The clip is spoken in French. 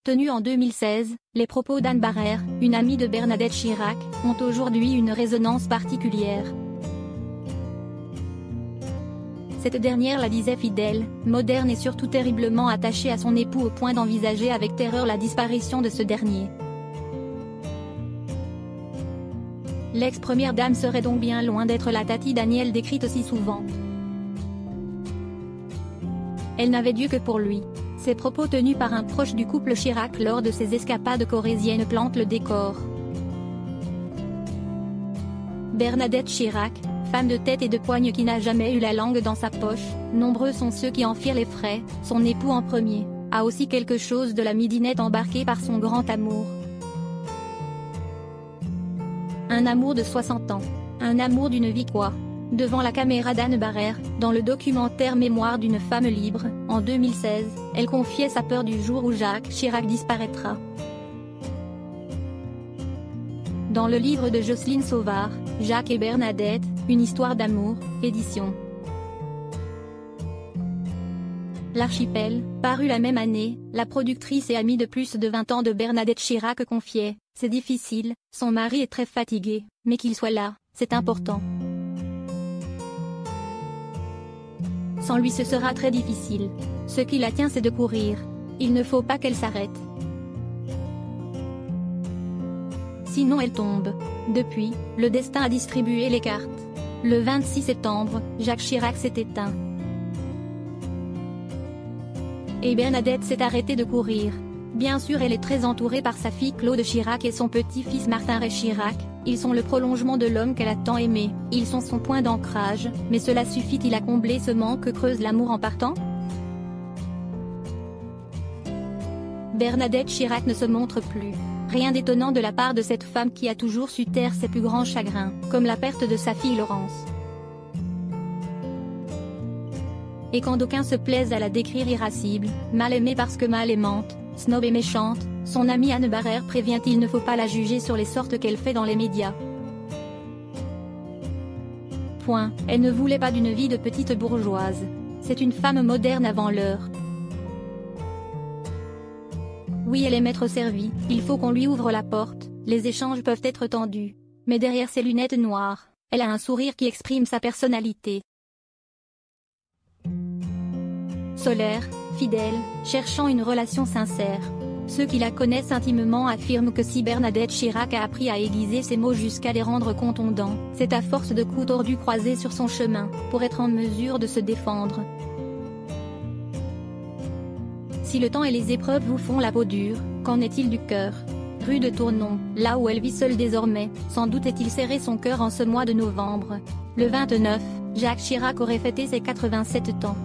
Tenus en 2016, les propos d'Anne Barrère, une amie de Bernadette Chirac, ont aujourd'hui une résonance particulière. Cette dernière la disait fidèle, moderne et surtout terriblement attachée à son époux au point d'envisager avec terreur la disparition de ce dernier. L'ex-première dame serait donc bien loin d'être la Tati Daniel décrite si souvent. Elle n'avait Dieu que pour lui. Ces propos tenus par un proche du couple Chirac lors de ses escapades corréziennes plantent le décor. Bernadette Chirac, femme de tête et de poigne qui n'a jamais eu la langue dans sa poche, nombreux sont ceux qui en firent les frais, son époux en premier, a aussi quelque chose de la midinette embarquée par son grand amour. Un amour de 60 ans. Un amour d'une vie quoi. Devant la caméra d'Anne Barrère, dans le documentaire Mémoire d'une femme libre, en 2016, elle confiait sa peur du jour où Jacques Chirac disparaîtra. Dans le livre de Jocelyne Sauvard, Jacques et Bernadette, une histoire d'amour, édition L'Archipel, paru la même année, la productrice et amie de plus de 20 ans de Bernadette Chirac confiait « C'est difficile, son mari est très fatigué, mais qu'il soit là, c'est important. Sans lui ce sera très difficile. Ce qui la tient c'est de courir. Il ne faut pas qu'elle s'arrête. Sinon elle tombe. » Depuis, le destin a distribué les cartes. Le 26 septembre, Jacques Chirac s'est éteint. Et Bernadette s'est arrêtée de courir. Bien sûr elle est très entourée par sa fille Claude Chirac et son petit-fils Martin Ray Chirac, ils sont le prolongement de l'homme qu'elle a tant aimé, ils sont son point d'ancrage, mais cela suffit-il à combler ce manque que creuse l'amour en partant? Bernadette Chirac ne se montre plus. Rien d'étonnant de la part de cette femme qui a toujours su taire ses plus grands chagrins, comme la perte de sa fille Laurence. Et quand d'aucuns se plaisent à la décrire irascible, mal aimée parce que mal aimante, snob et méchante, son amie Anne Barrère prévient il ne faut pas la juger sur les sortes qu'elle fait dans les médias. Point. Elle ne voulait pas d'une vie de petite bourgeoise. C'est une femme moderne avant l'heure. Oui elle aime être servie, il faut qu'on lui ouvre la porte, les échanges peuvent être tendus. Mais derrière ses lunettes noires, elle a un sourire qui exprime sa personnalité. Solaire, fidèle, cherchant une relation sincère. Ceux qui la connaissent intimement affirment que si Bernadette Chirac a appris à aiguiser ses mots jusqu'à les rendre contondants, c'est à force de coups tordus croisés sur son chemin, pour être en mesure de se défendre. Si le temps et les épreuves vous font la peau dure, qu'en est-il du cœur? Rue de Tournon, là où elle vit seule désormais, sans doute est-il serré son cœur en ce mois de novembre. Le 29, Jacques Chirac aurait fêté ses 87 ans.